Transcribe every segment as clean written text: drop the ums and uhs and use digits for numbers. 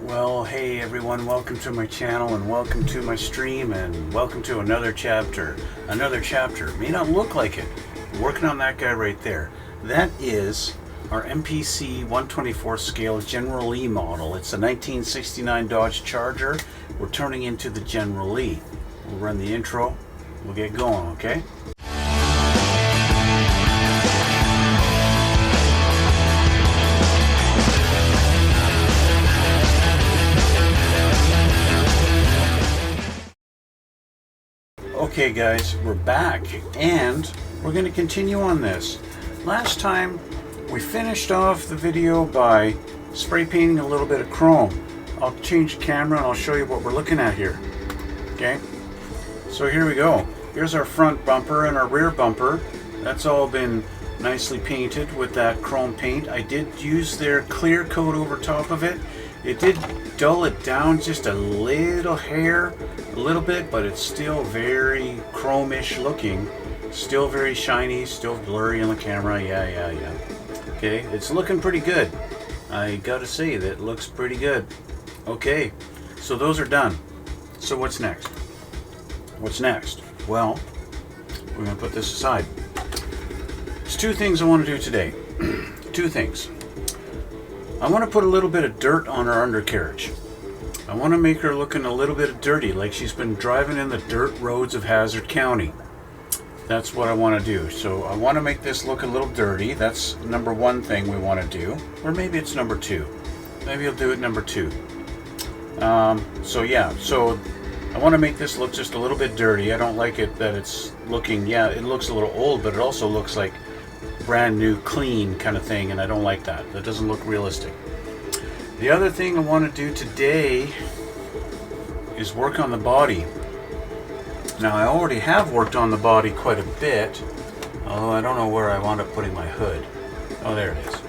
Well, hey everyone, welcome to my channel and welcome to my stream and welcome to another chapter. Another chapter. May not look like it. Working on that guy right there. That is our MPC 124 scale General Lee model. It's a 1969 Dodge Charger. We're turning into the General Lee. We'll run the intro. We'll get going, okay? Okay guys, we're back and we're going to continue on this. Last time we finished off the video by spray painting a little bit of chrome. I'll change the camera and I'll show you what we're looking at here. Okay, so here we go. Here's our front bumper and our rear bumper. That's all been nicely painted with that chrome paint. I did use their clear coat over top of it. It did dull it down just a little hair, a little bit, but it's still very chrome-ish looking. Still very shiny, still blurry on the camera. Yeah. Okay, it's looking pretty good. I gotta say that it looks pretty good. Okay, so those are done. So what's next? What's next? Well, we're gonna put this aside. There's two things I want to do today. Two things. I want to put a little bit of dirt on her undercarriage. I want to make her looking a little bit dirty, like she's been driving in the dirt roads of Hazzard County. That's what I want to do. So I want to make this look a little dirty. That's number one thing we want to do. Or maybe it's number two. Maybe I'll do it number two. So I want to make this look just a little bit dirty. I don't like it that it's looking, it looks a little old, but it also looks like brand new, clean kind of thing, and I don't like that. That doesn't look realistic. The other thing I want to do today is work on the body. Now, I already have worked on the body quite a bit, although I don't know where I wound up putting my hood. Oh, there it is.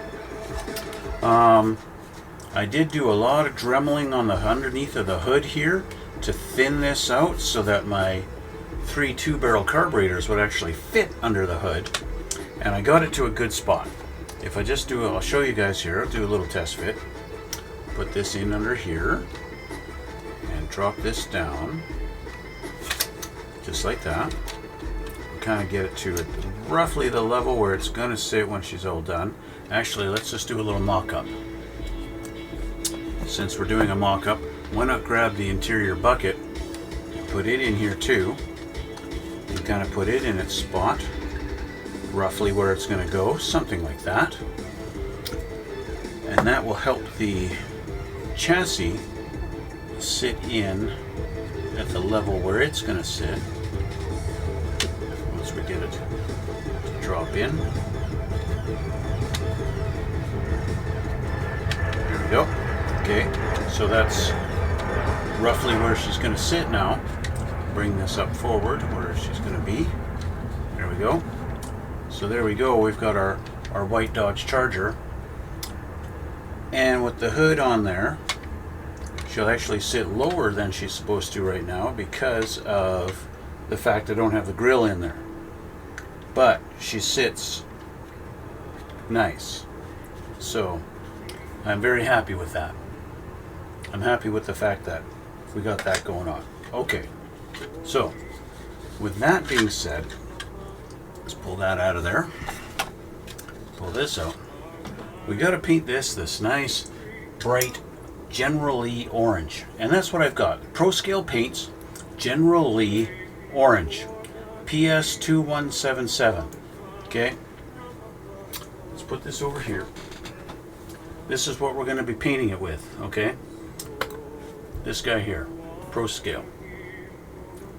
I did do a lot of dremeling on the underneath of the hood here to thin this out so that my 3 2-barrel carburetors would actually fit under the hood. And I got it to a good spot. If I just do, I'll show you guys here. I'll do a little test fit. Put this in under here and drop this down just like that. Kind of get it to roughly the level where it's going to sit when she's all done. Actually, let's just do a little mock-up. Since we're doing a mock-up, why not grab the interior bucket, put it in here too, and kind of put it in its spot, roughly where it's going to go, something like that. And that will help the chassis sit in at the level where it's going to sit once we get it to drop in. There we go. Okay, so that's roughly where she's going to sit now. Bring this up forward where she's going to be. There we go. So there we go, we've got our white Dodge Charger. And with the hood on there, she'll actually sit lower than she's supposed to right now because of the fact I don't have the grill in there. But she sits nice. So I'm very happy with that. I'm happy with the fact that we got that going on. Okay, so with that being said, let's pull that out of there. Pull this out. We got to paint this nice, bright General Lee orange. And that's what I've got. Pro Scale Paints, General Lee orange. PS 2177. Okay? Let's put this over here. This is what we're going to be painting it with. Okay? This guy here. Pro Scale.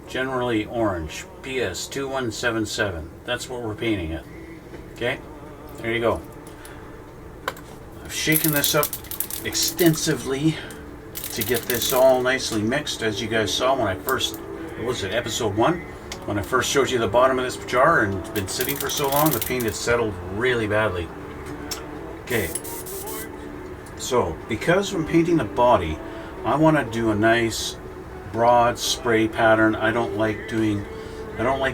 General Lee orange, PS 2177. That's what we're painting it. Okay, there you go. I've shaken this up extensively to get this all nicely mixed, as you guys saw when I first, what was it, episode 1? When I first showed you the bottom of this jar and it's been sitting for so long, the paint has settled really badly. Okay, so because I'm painting the body, I want to do a nice broad spray pattern. I don't like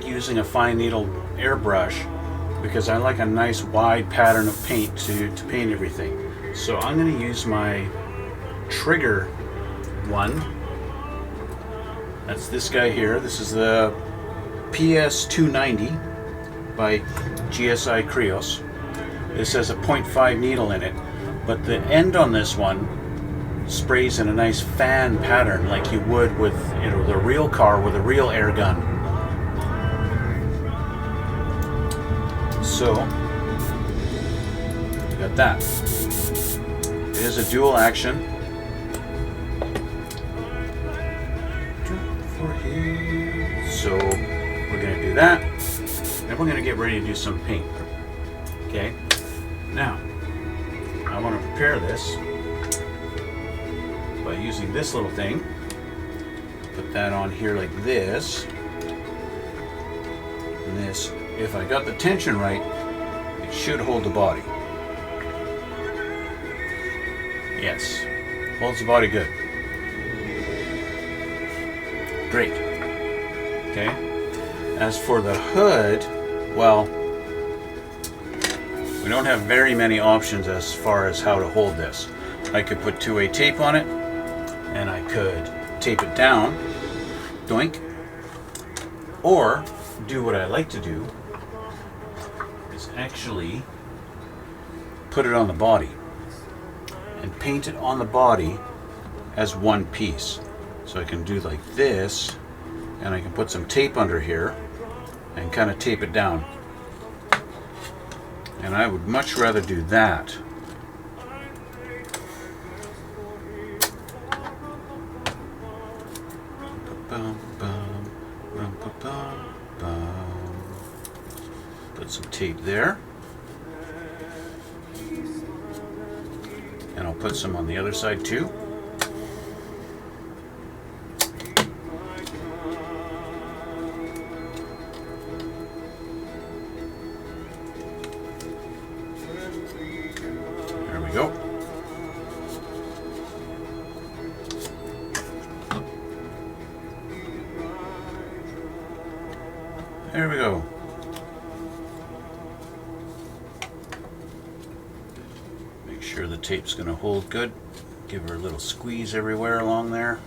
using a fine needle airbrush because I like a nice wide pattern of paint to paint everything. So I'm going to use my trigger one. That's this guy here. This is the PS290 by GSI Krios. This has a 0.5 needle in it, but the end on this one sprays in a nice fan pattern like you would with, you know, the real car with a real air gun. So got that. It is a dual action. So we're going to do that, and we're going to get ready to do some paint. Okay, now I want to prepare this by using this little thing. Put that on here like this. And this, if I got the tension right, it should hold the body. Yes, holds the body good. Great. Okay. As for the hood, well, we don't have very many options as far as how to hold this. I could put 2A tape on it, and I could tape it down, doink, or do what I like to do is actually put it on the body and paint it on the body as one piece. So I can do like this, and I can put some tape under here and kind of tape it down. And I would much rather do that. Put some tape there. And I'll put some on the other side too. There we go. There we go. Make sure the tape's going to hold good. Give her a little squeeze everywhere along there.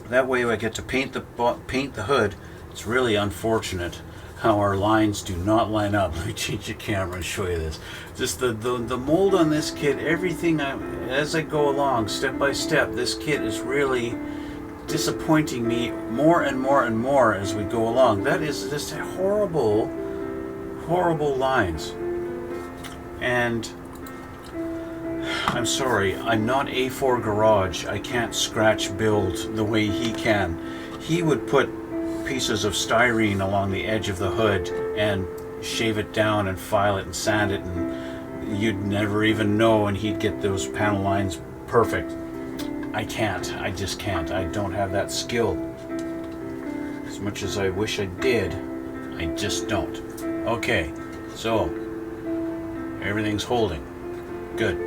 That way I get to paint the hood. It's really unfortunate how our lines do not line up. Let me change the camera and show you this. Just the mold on this kit, everything as I go along, step by step, this kit is really disappointing me more and more and more as we go along. That is just horrible, horrible lines. And I'm sorry, I'm not A4 Garage. I can't scratch build the way he can. He would put pieces of styrene along the edge of the hood and shave it down and file it and sand it, and you'd never even know, and he'd get those panel lines perfect. I can't. I just can't. I don't have that skill. As much as I wish I did, I just don't. Okay, so everything's holding. Good.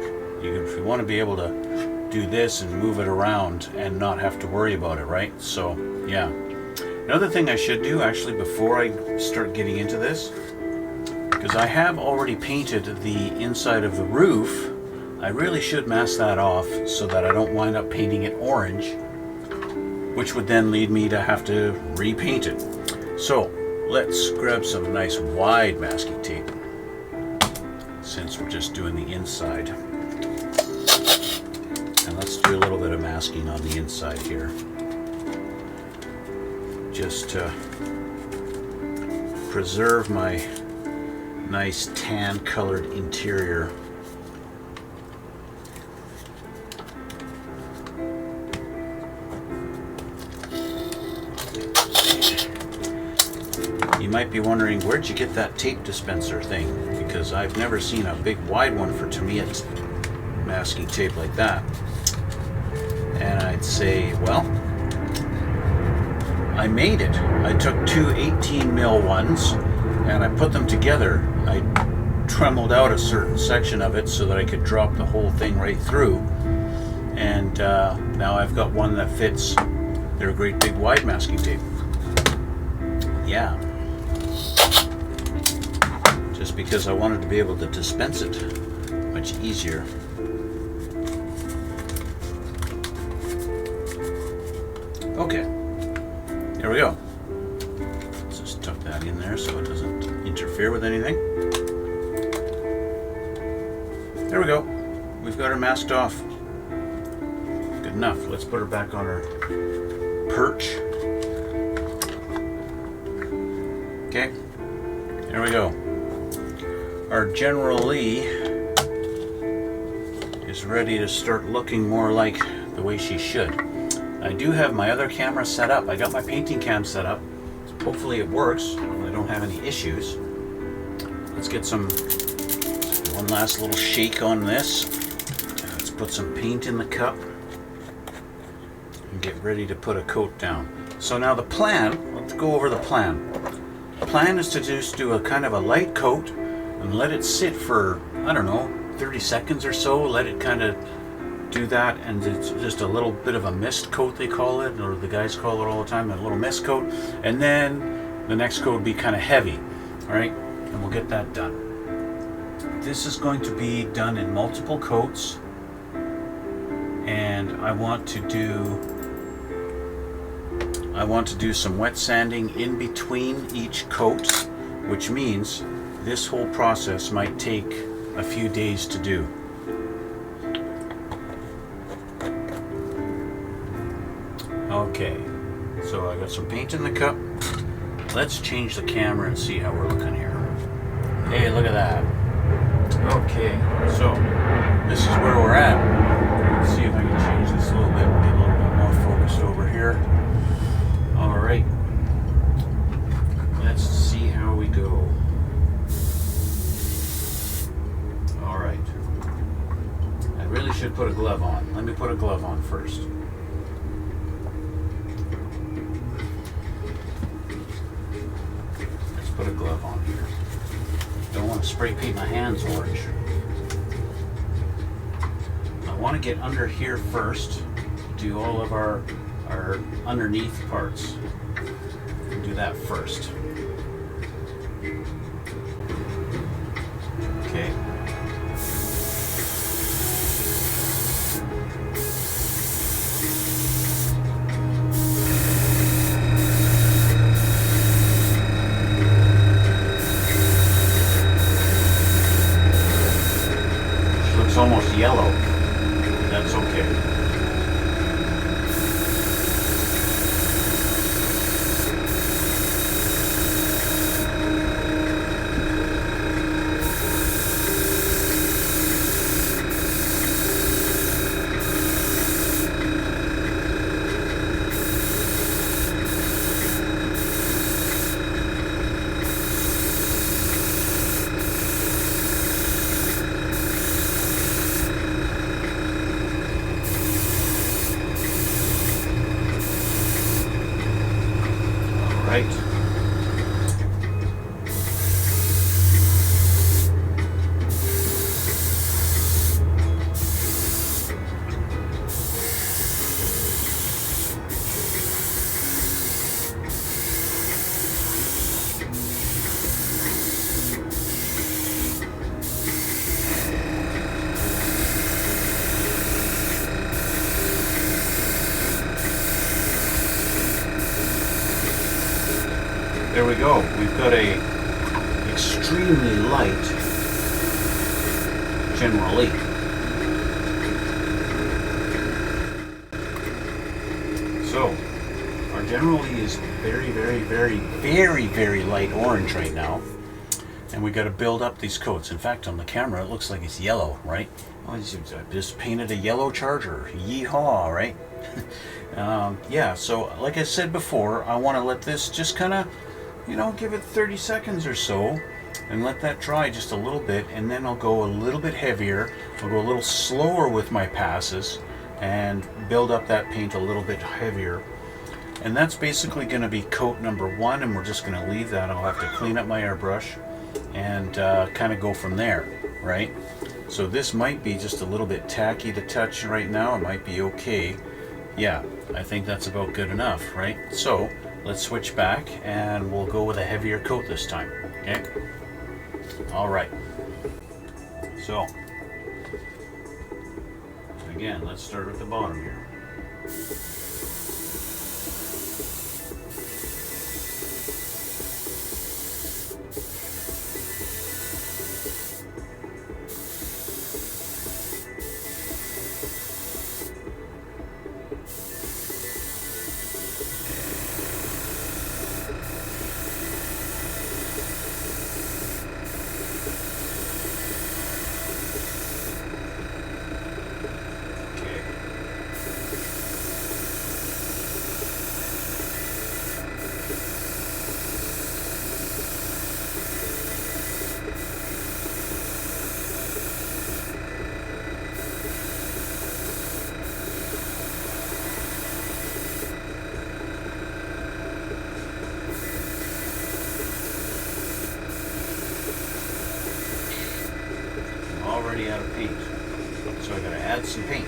If you want to be able to do this and move it around and not have to worry about it, right? So, yeah. Another thing I should do, actually, before I start getting into this, because I have already painted the inside of the roof, I really should mask that off so that I don't wind up painting it orange, which would then lead me to have to repaint it. So, let's grab some nice wide masking tape, since we're just doing the inside. And let's do a little bit of masking on the inside here, just to preserve my nice tan colored interior. You might be wondering, where'd you get that tape dispenser thing? Because I've never seen a big wide one for Tamiya's masking tape like that. And I'd say, well, I made it. I took two 18mm ones and I put them together. I tremeled out a certain section of it so that I could drop the whole thing right through. And now I've got one that fits. They're a great big wide masking tape. Yeah. Just because I wanted to be able to dispense it much easier. Okay, there we go. Let's just tuck that in there so it doesn't interfere with anything. There we go. We've got her masked off. Good enough. Let's put her back on her perch. Okay, there we go. Our General Lee is ready to start looking more like the way she should. I do have my other camera set up. I got my painting cam set up. Hopefully it works. I don't have any issues. Let's get one last little shake on this. Let's put some paint in the cup and get ready to put a coat down. So now the plan, let's go over the plan. The plan is to just do a kind of a light coat and let it sit for, I don't know, 30 seconds or so. Let it kind of do that, and it's just a little bit of a mist coat, they call it, or the guys call it all the time, a little mist coat. And then the next coat would be kind of heavy. All right, and we'll get that done. This is going to be done in multiple coats, and I want to do some wet sanding in between each coat, which means this whole process might take a few days to do. Okay, so I got some paint in the cup. Let's change the camera and see how we're looking here. Hey, look at that. Okay, so this is where we're at. Let's see if I can change this a little bit, get a little bit more focused over here. All right, let's see how we go. All right, I really should put a glove on. Let me put a glove on first. Let's put a glove on here. Don't want to spray paint my hands orange. I want to get under here first, do all of our underneath parts. Do that first. Okay. Looks almost yellow. That's okay. Right. There we go. We've got a extremely light General Lee. So our General Lee is very, very, very, very, very light orange right now, and we got to build up these coats. In fact, on the camera, it looks like it's yellow, right? Oh, I just painted a yellow Charger. Yeehaw, right? Yeah. So, like I said before, I want to let this just kind of, give it 30 seconds or so and let that dry just a little bit, and then I'll go a little bit heavier. I'll go a little slower with my passes and build up that paint a little bit heavier. And that's basically going to be coat number 1, and we're just going to leave that. I'll have to clean up my airbrush and kind of go from there, right? So this might be just a little bit tacky to touch right now. It might be okay. Yeah, I think that's about good enough, right? So let's switch back and we'll go with a heavier coat this time, okay? All right. So Again, let's start at the bottom here. Already out of paint, so I gotta add some paint.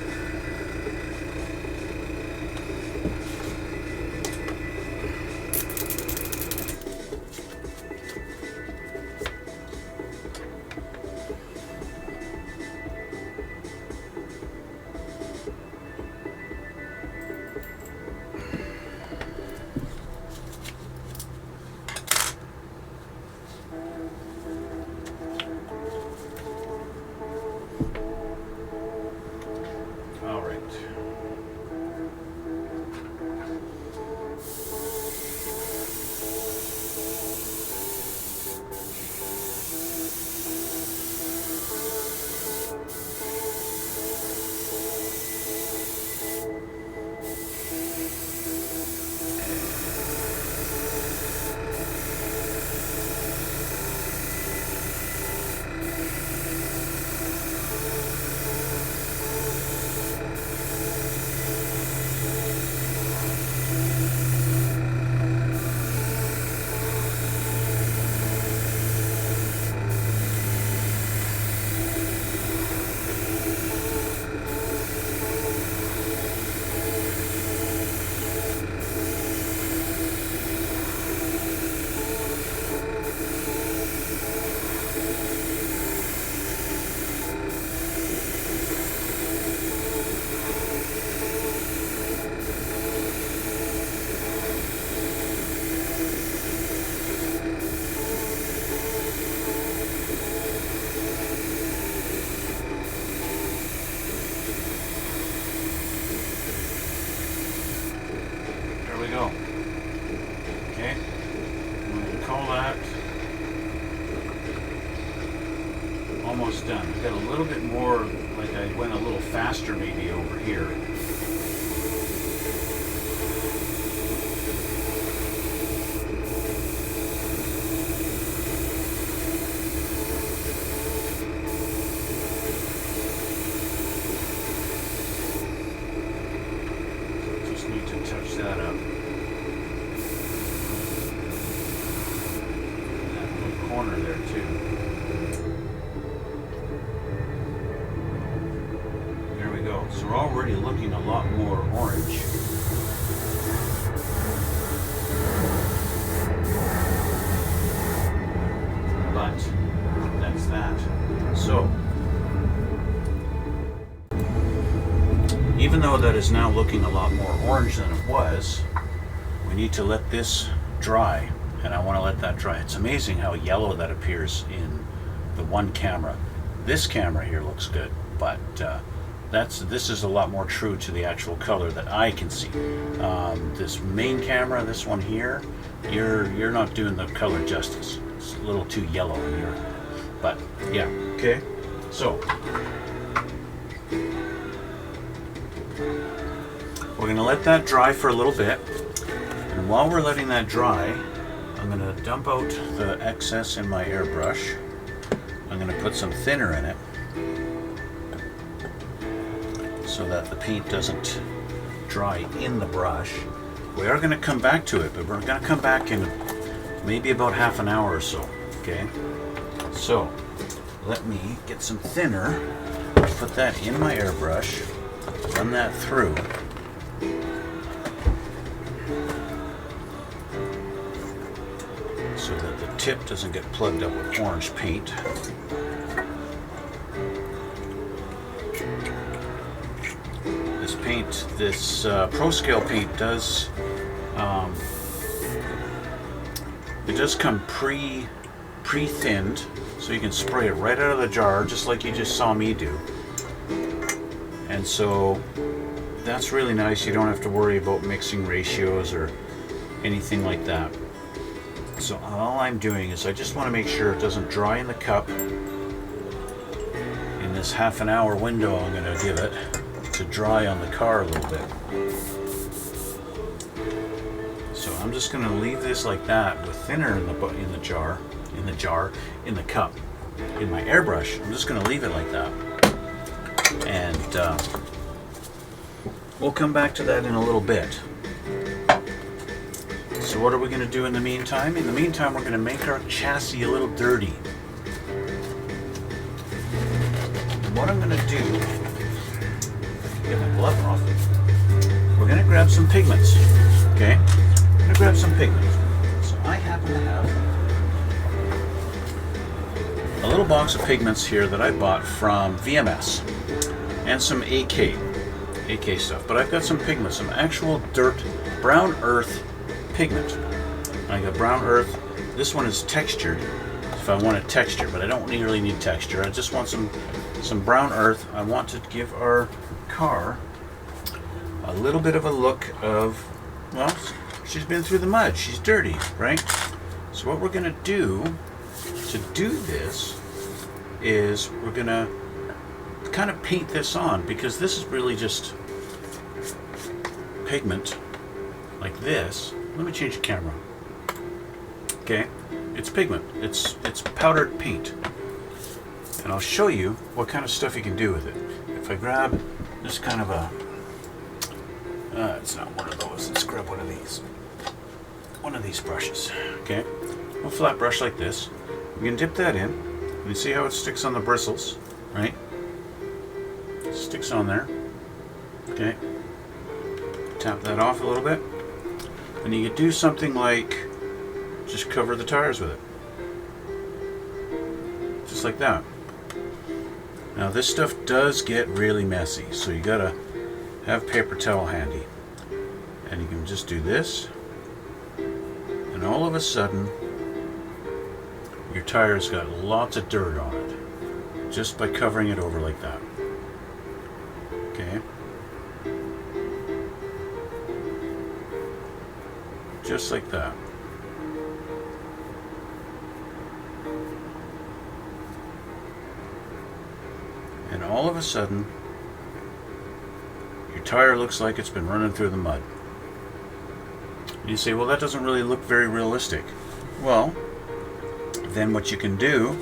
Almost done. We've got a little bit more, like I went a little faster maybe over here. Just need to touch that up. And that little corner there too. So we're already looking a lot more orange. But that's that. So even though that is now looking a lot more orange than it was, we need to let this dry, and I want to let that dry. It's amazing how yellow that appears in the one camera. This camera here looks good, but this is a lot more true to the actual color that I can see. This main camera, this one here, you're not doing the color justice. It's a little too yellow here. But yeah, okay. So we're gonna let that dry for a little bit, and while we're letting that dry, I'm gonna dump out the excess in my airbrush. I'm gonna put some thinner in it, so that the paint doesn't dry in the brush. We are going to come back to it, but we're going to come back in maybe about half an hour or so, okay? So let me get some thinner, put that in my airbrush, run that through. So that the tip doesn't get plugged up with orange paint. paint, this Pro Scale paint does, it does come pre-thinned, so you can spray it right out of the jar, just like you just saw me do. And so that's really nice. You don't have to worry about mixing ratios or anything like that. So all I'm doing is I just want to make sure it doesn't dry in the cup in this half an hour window I'm going to give it to dry on the car a little bit. So I'm just going to leave this like that with thinner in the cup, in my airbrush. I'm just going to leave it like that. And we'll come back to that in a little bit. So what are we going to do in the meantime? In the meantime, we're going to make our chassis a little dirty. And what I'm going to do, get my glove off, we're going to grab some pigments. Okay? I'm going to grab some pigments. So I happen to have a little box of pigments here that I bought from VMS and some AK stuff. But I've got some pigments, some actual dirt, brown earth pigment. I got brown earth. This one is textured if I want a texture, but I don't really need texture. I just want some brown earth. I want to give our car a little bit of a look of, well, she's been through the mud. She's dirty, right? So what we're going to do to do this is we're going to kind of paint this on, because this is really just pigment like this. Let me change the camera. Okay, it's pigment. It's powdered paint, and I'll show you what kind of stuff you can do with it. If I grab this kind of a, it's not one of those. Let's grab one of these brushes. Okay, a flat brush like this. We can dip that in. You see how it sticks on the bristles, right? It sticks on there. Okay. Tap that off a little bit. And you could do something like just cover the tires with it. Just like that. Now this stuff does get really messy, so you gotta have paper towel handy. And you can just do this, and all of a sudden your tire's got lots of dirt on it, just by covering it over like that. Okay. Just like that. And all of a sudden, your tire looks like it's been running through the mud. And you say, well, that doesn't really look very realistic. Well, then what you can do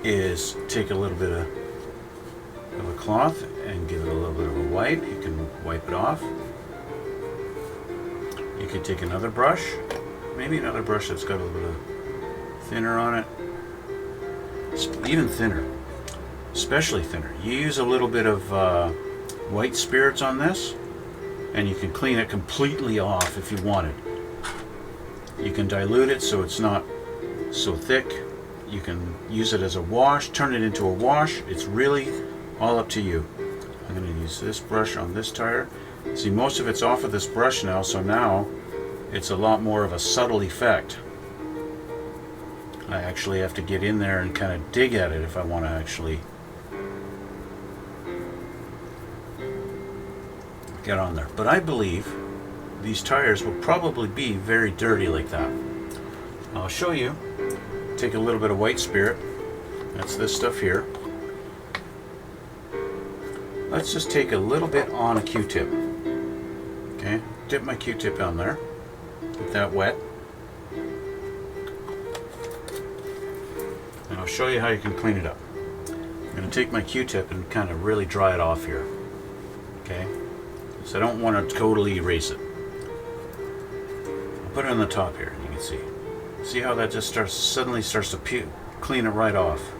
is take a little bit of a cloth and give it a little bit of a wipe. You can wipe it off. You could take another brush, maybe another brush that's got a little bit of thinner on it, even thinner, especially thinner. You use a little bit of white spirits on this, and you can clean it completely off if you wanted. You can dilute it so it's not so thick. You can use it as a wash, turn it into a wash. It's really all up to you. I'm going to use this brush on this tire. See, most of it's off of this brush now, so now it's a lot more of a subtle effect. I actually have to get in there and kind of dig at it if I want to actually get on there. But I believe these tires will probably be very dirty like that. I'll show you. Take a little bit of white spirit. That's this stuff here. Let's just take a little bit on a Q-tip. Okay, dip my Q-tip on there. Get that wet. And I'll show you how you can clean it up. I'm going to take my Q-tip and kind of really dry it off here. Okay, because I don't want to totally erase it. I'll put it on the top here, and you can see. See how that just suddenly starts to clean it right off.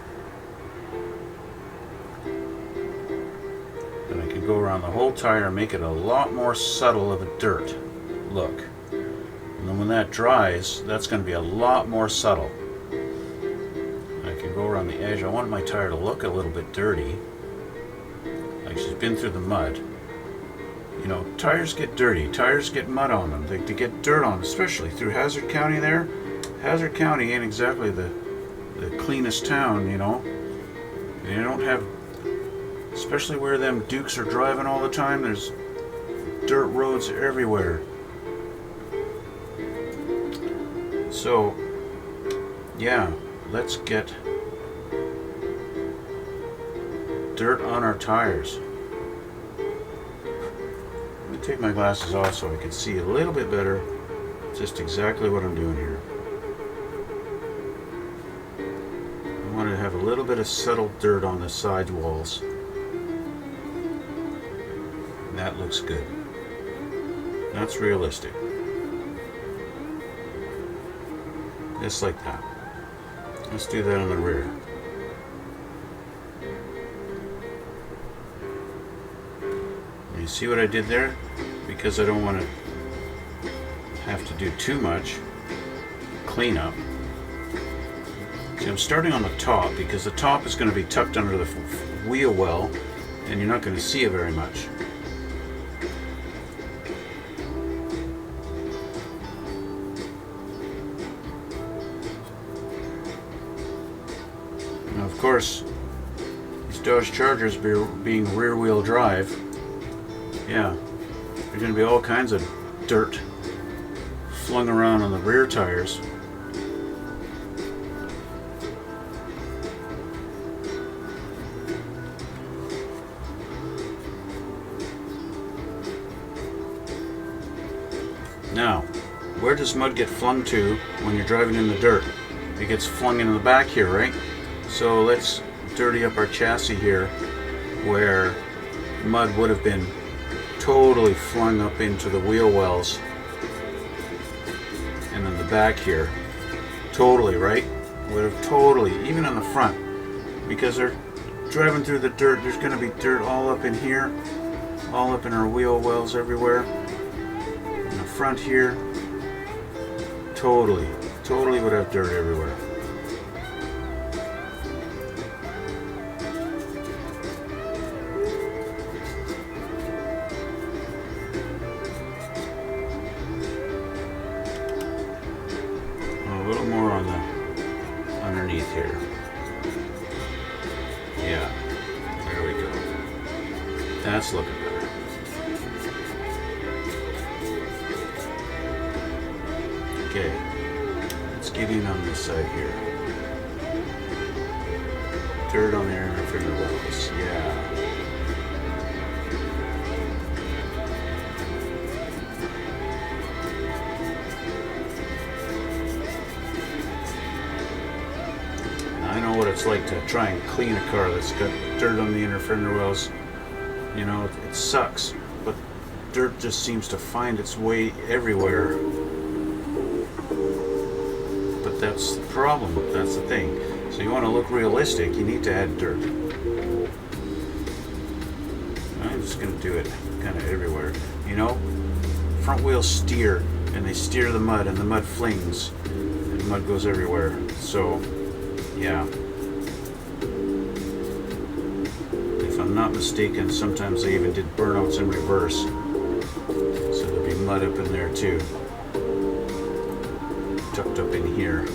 And I can go around the whole tire and make it a lot more subtle of a dirt look. And then when that dries, that's going to be a lot more subtle. I can go around the edge. I want my tire to look a little bit dirty, like she's been through the mud. You know, tires get dirty, tires get mud on them, they get dirt on them, especially through Hazzard County there. Hazzard County ain't exactly the cleanest town, you know. They don't have, especially where them Dukes are driving all the time, there's dirt roads everywhere. So, yeah, let's get dirt on our tires. Let me take my glasses off so I can see a little bit better just exactly what I'm doing here. I want to have a little bit of settled dirt on the side walls. That looks good. That's realistic. Just like that. Let's do that on the rear. You see what I did there? Because I don't want to have to do too much cleanup. See, I'm starting on the top because the top is going to be tucked under the wheel well and you're not going to see it very much. Now, of course, these Dodge Chargers being rear-wheel drive, yeah, there's going to be all kinds of dirt flung around on the rear tires. Now, where does mud get flung to when you're driving in the dirt? It gets flung into the back here, right? So let's dirty up our chassis here where mud would have been totally flung up into the wheel wells and in the back here. Totally, right? Would have totally, even on the front, because they're driving through the dirt, there's going to be dirt all up in here, all up in our wheel wells everywhere. In the front here, totally would have dirt everywhere. A little more on the underneath here. Yeah, there we go. That's looking better. Okay, let's get in on this side here. Dirt on the air finger wells. Yeah. I know what it's like to try and clean a car that's got dirt on the inner fender wells. You know, it sucks, but dirt just seems to find its way everywhere. But that's the problem, that's the thing. So you want to look realistic, you need to add dirt. I'm just going to do it kind of everywhere. You know, front wheels steer, and they steer the mud, and the mud flings, and the mud goes everywhere. So, yeah. If I'm not mistaken, sometimes they even did burnouts in reverse. So there'll be mud up in there too. Tucked up in here.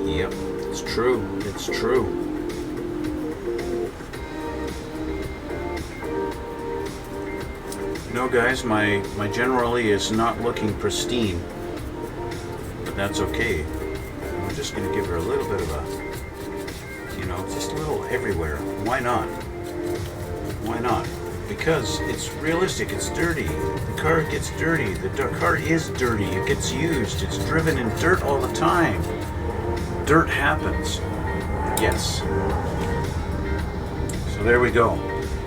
Yep, it's true. It's true. You know, guys, my generally is not looking pristine, but that's okay. I'm just going to give her a little bit of a, you know, just a little everywhere. Why not? Why not? Because it's realistic, it's dirty. The car gets dirty. The car is dirty. It gets used. It's driven in dirt all the time. Dirt happens. Yes. So there we go.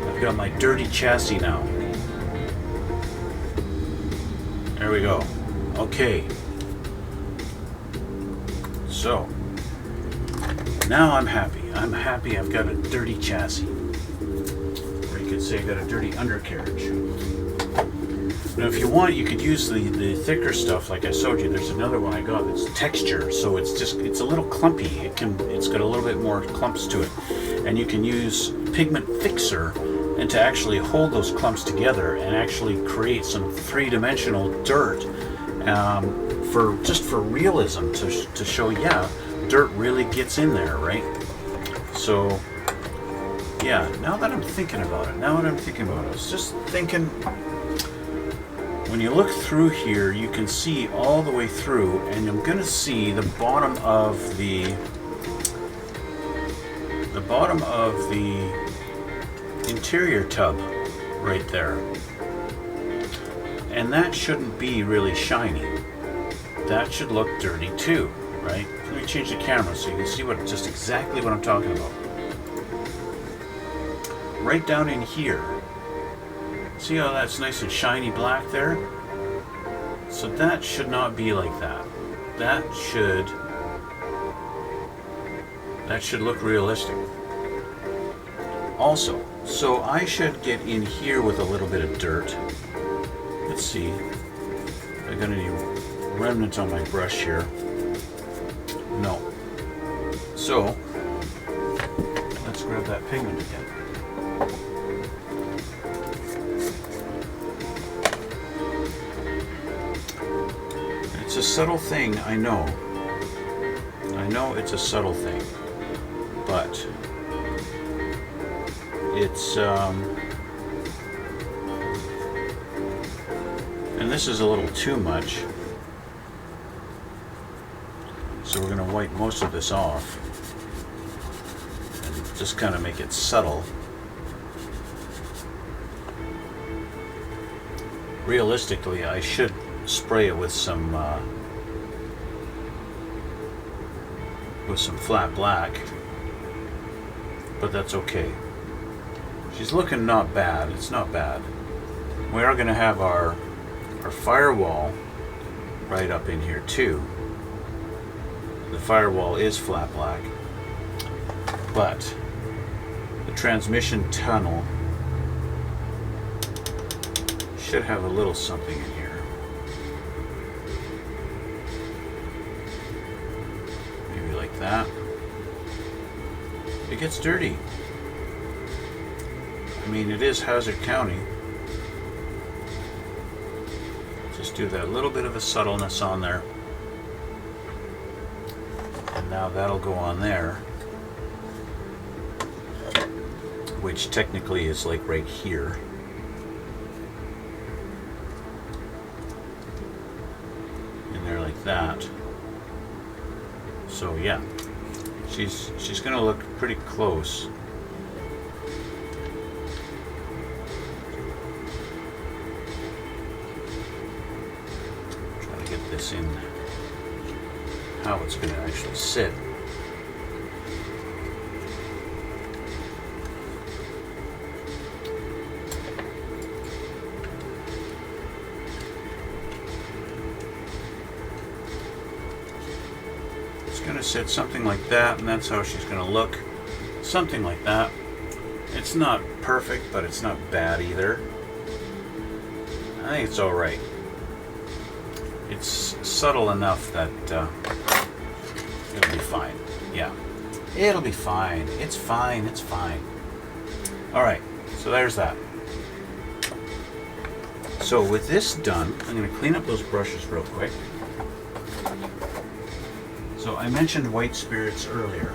I've got my dirty chassis now. There we go. Okay. So, now I'm happy. I'm happy I've got a dirty chassis. Or you could say I got a dirty undercarriage. Now if you want, you could use the thicker stuff like I showed you. There's another one I got that's texture, so it's a little clumpy. It's got a little bit more clumps to it. and you can use pigment fixer and to actually hold those clumps together and actually create some three-dimensional dirt for realism, to show, yeah, dirt really gets in there, right? So yeah, now that I'm thinking about it, I was just thinking, when you look through here, you can see all the way through, and I'm going to see the bottom of the interior tub right there. And that shouldn't be really shiny. That should look dirty too, right? Let me change the camera so you can see just exactly what I'm talking about. Right down in here. See how that's nice and shiny black there? So that should not be like that. That should look realistic. Also, so I should get in here with a little bit of dirt. Let's see. I got any remnants on my brush here? No. So let's grab that pigment again. It's a subtle thing, I know. I know it's a subtle thing, but it's and this is a little too much, so we're going to wipe most of this off and just kind of make it subtle. Realistically, I should spray it with some flat black, but that's okay. She's looking not bad. It's not bad. We are going to have our firewall right up in here too. The firewall is flat black, but the transmission tunnel should have a little something in here. Maybe like that. It gets dirty. I mean, it is Hazzard County. Just do that little bit of a subtleness on there. And now that'll go on there, which technically is like right here. In there like that. So yeah, she's gonna look pretty close. Try to get this in how it's going to actually sit. It's going to sit something like that, and that's how she's going to look. Something like that. It's not perfect, but it's not bad either. I think it's alright. It's subtle enough that it'll be fine. Yeah, it'll be fine. It's fine. It's fine. Alright, so there's that. So with this done, I'm going to clean up those brushes real quick. So I mentioned white spirits earlier.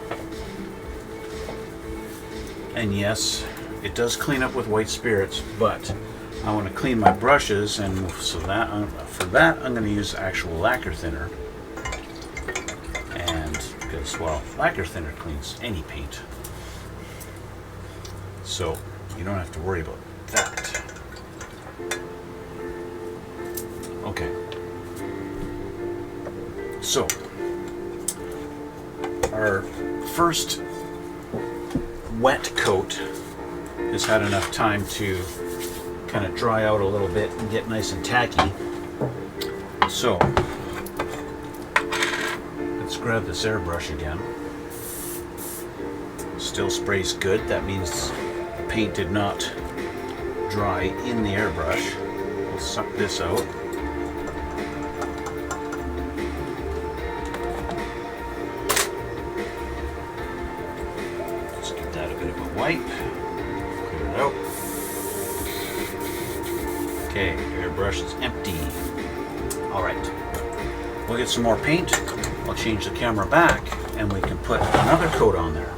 And yes, it does clean up with white spirits, but I want to clean my brushes, and so that for that I'm going to use actual lacquer thinner. And because, well, lacquer thinner cleans any paint, so you don't have to worry about that. Okay. So our first wet coat has had enough time to kind of dry out a little bit and get nice and tacky. So let's grab this airbrush again. Still sprays good. That means the paint did not dry in the airbrush. We'll suck this out. Just give that a bit pipe. Clear it out. Okay, airbrush is empty. All right, we'll get some more paint. I'll change the camera back and we can put another coat on there.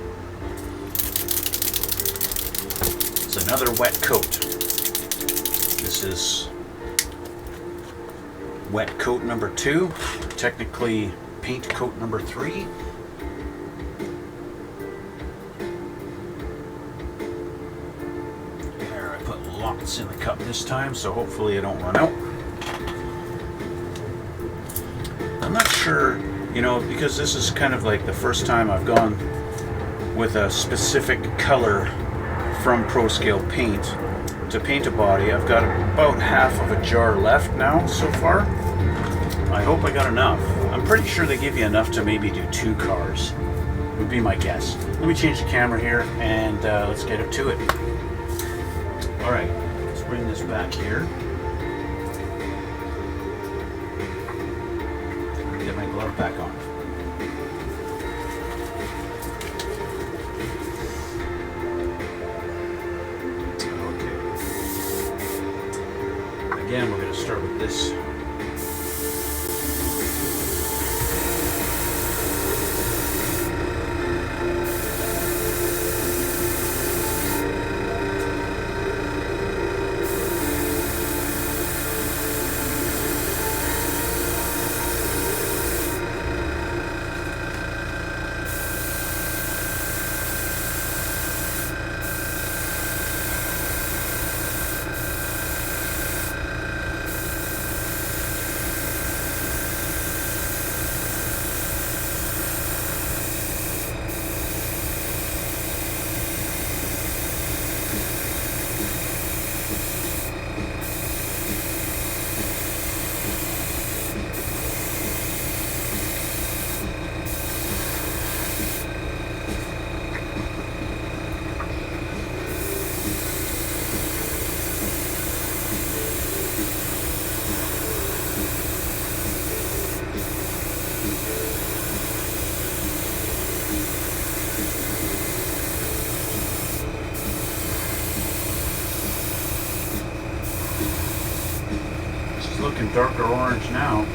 It's another wet coat. This is wet coat number 2, technically paint coat number 3. There, I put lots in the cup this time, so hopefully I don't run out. I'm not sure, you know, because this is kind of like the first time I've gone with a specific color from Pro Scale Paint to paint a body. I've got about half of a jar left now so far. I hope I got enough. I'm pretty sure they give you enough to maybe do 2 cars, would be my guess. Let me change the camera here and let's get up to it. All right, let's bring this back here. Get my glove back on. Okay. Again, we're going to start with this. Looking darker orange now.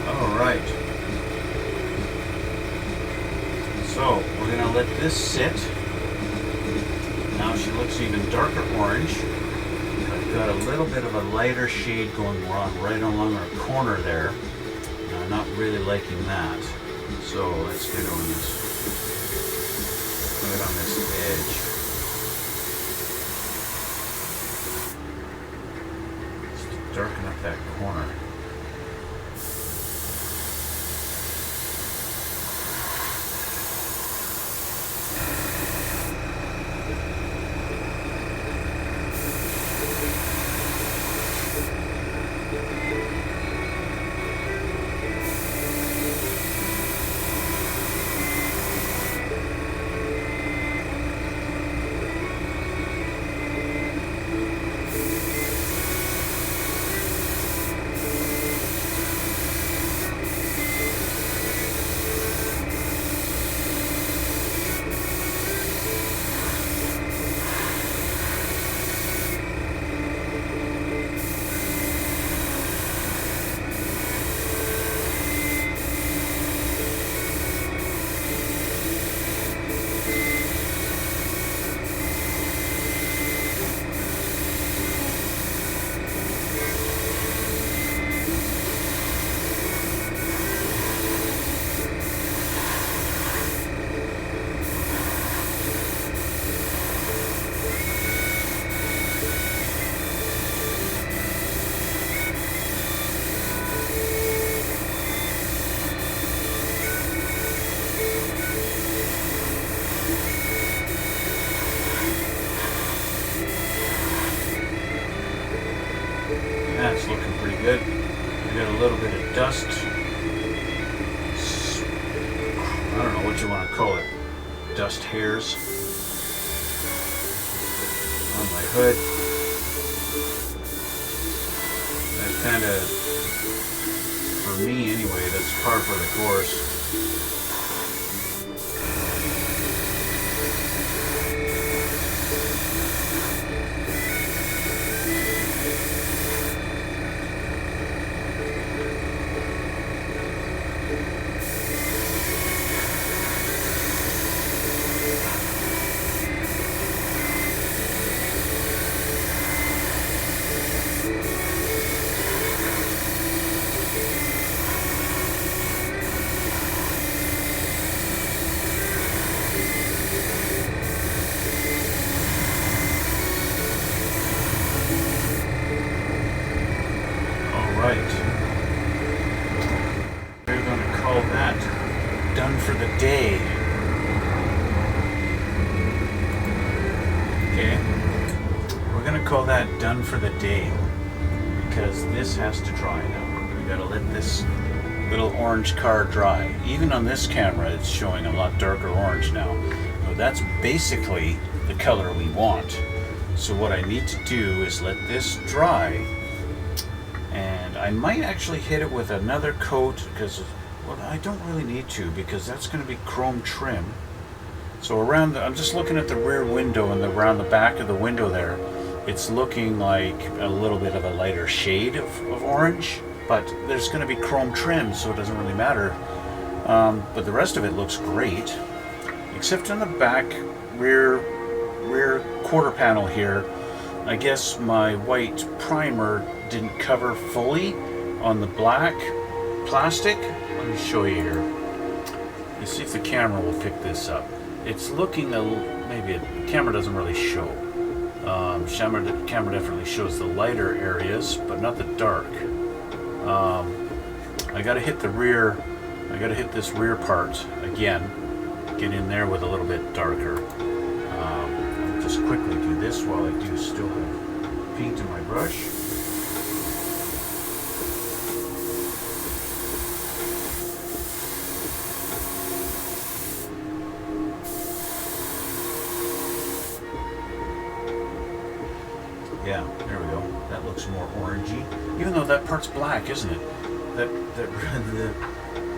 Alright, so we're going to let this sit. Now she looks even darker orange. I've got a little bit of a lighter shade going on right along our corner there. I'm not really liking that. So let's get on this, right on this edge. Let's darken up that corner. what you want to call it, dust hairs on my hood. That kind of, for me anyway, that's par for the course. We're going to call that done for the day. Okay, we're going to call that done for the day because this has to dry now. We got to let this little orange car dry. Even on this camera, it's showing a lot darker orange now. So that's basically the color we want. So what I need to do is let this dry. And I might actually hit it with another coat because, well, I don't really need to because that's going to be chrome trim. So around I'm just looking at the rear window and around the back of the window there, it's looking like a little bit of a lighter shade of orange, but there's going to be chrome trim, so it doesn't really matter. But the rest of it looks great, except on the back rear quarter panel here. I guess my white primer didn't cover fully on the black plastic. Let me show you here. You see if the camera will pick this up. It's looking maybe the camera doesn't really show. The camera definitely shows the lighter areas, but not the dark. I got to hit the rear. I got to hit this rear part again. Get in there with a little bit darker. I'll just quickly do this while I do still have paint in my brush. Yeah, there we go. That looks more orangey. Even though that part's black, isn't it?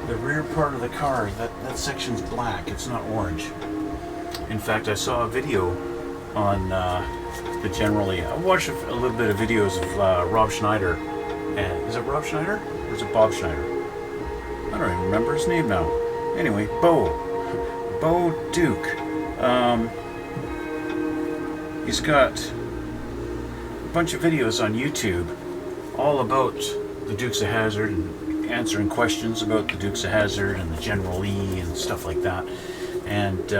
The rear part of the car, that section's black. It's not orange. In fact, I saw a video on the generally. I watched a little bit of videos of Rob Schneider. And is it Rob Schneider or is it Bob Schneider? I don't even remember his name now. Anyway, Bo Duke. He's got a bunch of videos on YouTube all about the Dukes of Hazzard and answering questions about the Dukes of Hazzard and the General E and stuff like that. And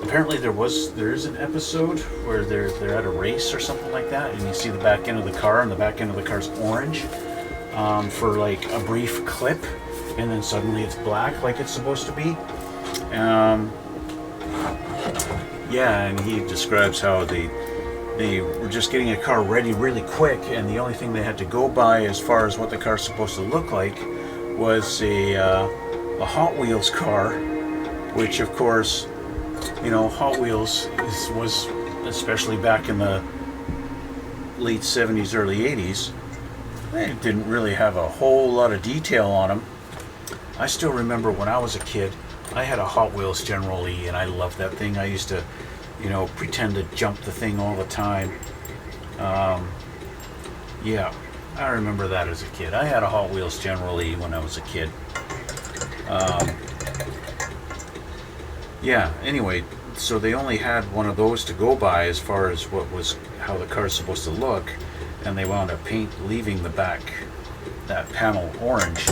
apparently there is an episode where they're at a race or something like that, and you see the back end of the car, and the back end of the car's orange for like a brief clip, and then suddenly it's black like it's supposed to be. Yeah, and he describes how they were just getting a car ready really quick, and the only thing they had to go by as far as what the car's supposed to look like was a Hot Wheels car, which of course, you know, Hot Wheels was especially back in the late 70s, early 80s, they didn't really have a whole lot of detail on them. I still remember when I was a kid, I had a Hot Wheels General E, and I loved that thing. I used to, you know, pretend to jump the thing all the time. Yeah, I remember that as a kid. I had a Hot Wheels General E when I was a kid. Yeah, anyway, so they only had one of those to go by as far as how the car's supposed to look, and they wound up leaving the back, that panel orange.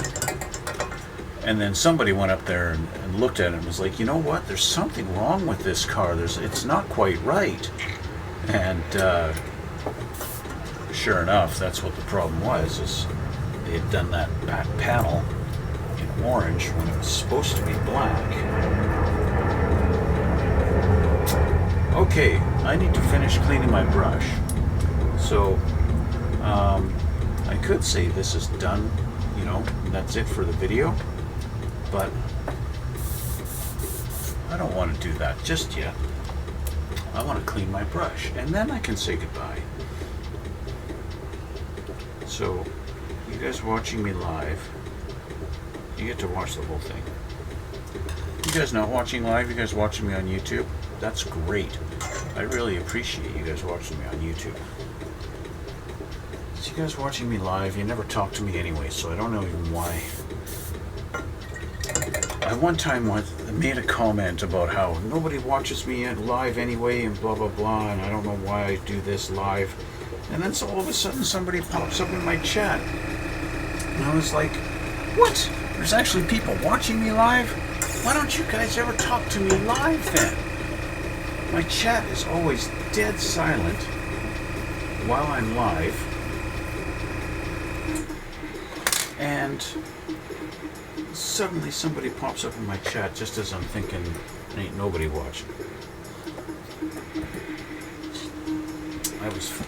And then somebody went up there and looked at it and was like, you know what, there's something wrong with this car, it's not quite right. And sure enough, that's what the problem was, is they had done that back panel in orange when it was supposed to be black. Okay, I need to finish cleaning my brush. So I could say this is done, you know, that's it for the video. But I don't want to do that just yet. I want to clean my brush, and then I can say goodbye. So, you guys watching me live, you get to watch the whole thing. You guys not watching live, you guys watching me on YouTube, that's great. I really appreciate you guys watching me on YouTube. You guys watching me live, you never talk to me anyway, so I don't know even why. I one time made a comment about how nobody watches me live anyway and blah blah blah, and I don't know why I do this live. And then so all of a sudden somebody pops up in my chat. And I was like, what? There's actually people watching me live? Why don't you guys ever talk to me live then? My chat is always dead silent while I'm live. And suddenly somebody pops up in my chat just as I'm thinking, ain't nobody watching.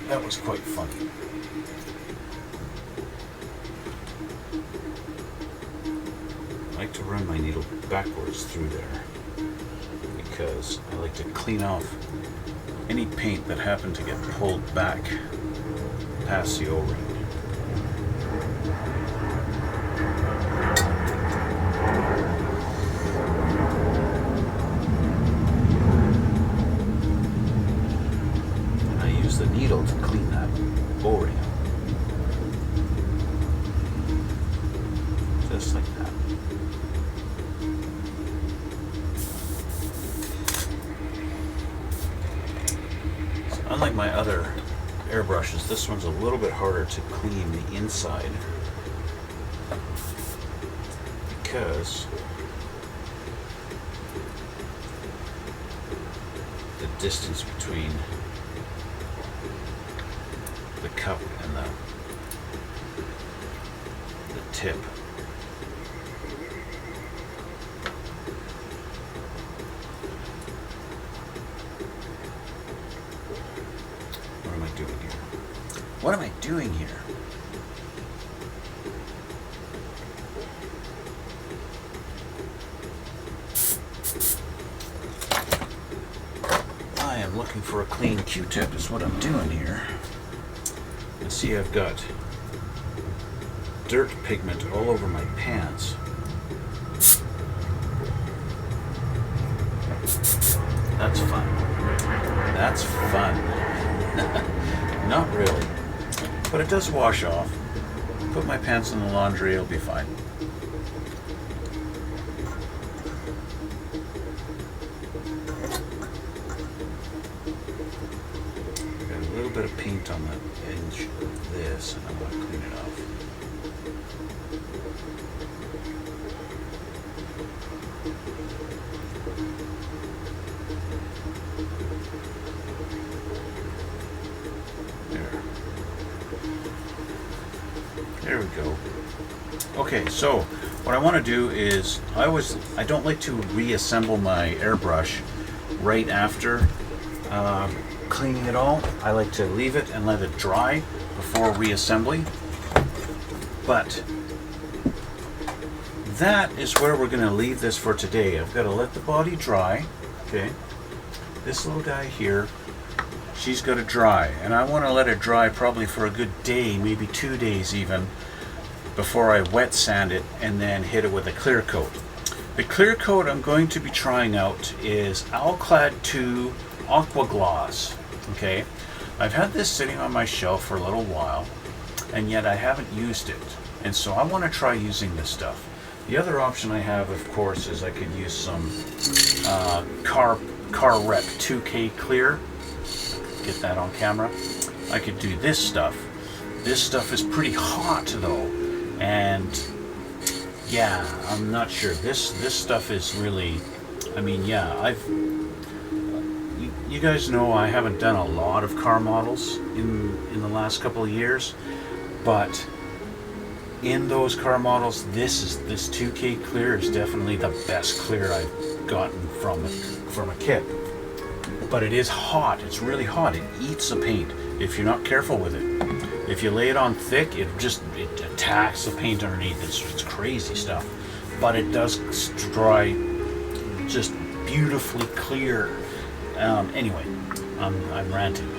That was quite funny. I like to run my needle backwards through there because I like to clean off any paint that happened to get pulled back past the O-ring. The needle to clean that O-ring up. Just like that. So unlike my other airbrushes, this one's a little bit harder to clean the inside because the distance between the cup and the tip. What am I doing here? What am I doing here? I am looking for a clean Q-tip is what I'm doing here. See, I've got dirt pigment all over my pants. That's fun. That's fun. Not really. But it does wash off. Put my pants in the laundry, it'll be fine. Got a little bit of paint on the edge of this, and I'm going to clean it off. There we go. Okay, so what I want to do is I don't like to reassemble my airbrush right after cleaning it all. I like to leave it and let it dry before reassembly. But that is where we're going to leave this for today. I've got to let the body dry. Okay, this little guy here, she's got to dry, and I want to let it dry probably for a good day, maybe 2 days even, before I wet sand it and then hit it with a clear coat. The clear coat I'm going to be trying out is Alclad 2 Aqua Gloss. Okay, I've had this sitting on my shelf for a little while, and yet I haven't used it, and so I want to try using this stuff. The other option I have, of course, is I could use some Car Rep 2K Clear. Get that on camera. I could do this stuff. This stuff is pretty hot though, and yeah, I'm not sure. This stuff is really, I mean, yeah, you guys know I haven't done a lot of car models in the last couple of years, but in those car models, this 2K Clear is definitely the best clear I've gotten from a kit. But it is hot. It's really hot. It eats the paint if you're not careful with it. If you lay it on thick, it attacks the paint underneath. It's crazy stuff. But it does dry just beautifully clear. Anyway, I'm ranting.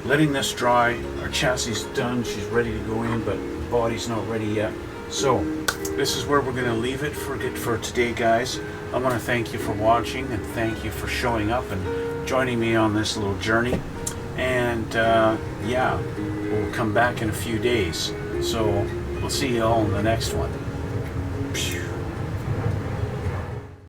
Letting this dry. Our chassis is done. She's ready to go in, but the body's not ready yet. So this is where we're going to leave it for today, guys. I want to thank you for watching and thank you for showing up and joining me on this little journey. And yeah, we'll come back in a few days. So we'll see you all in the next one.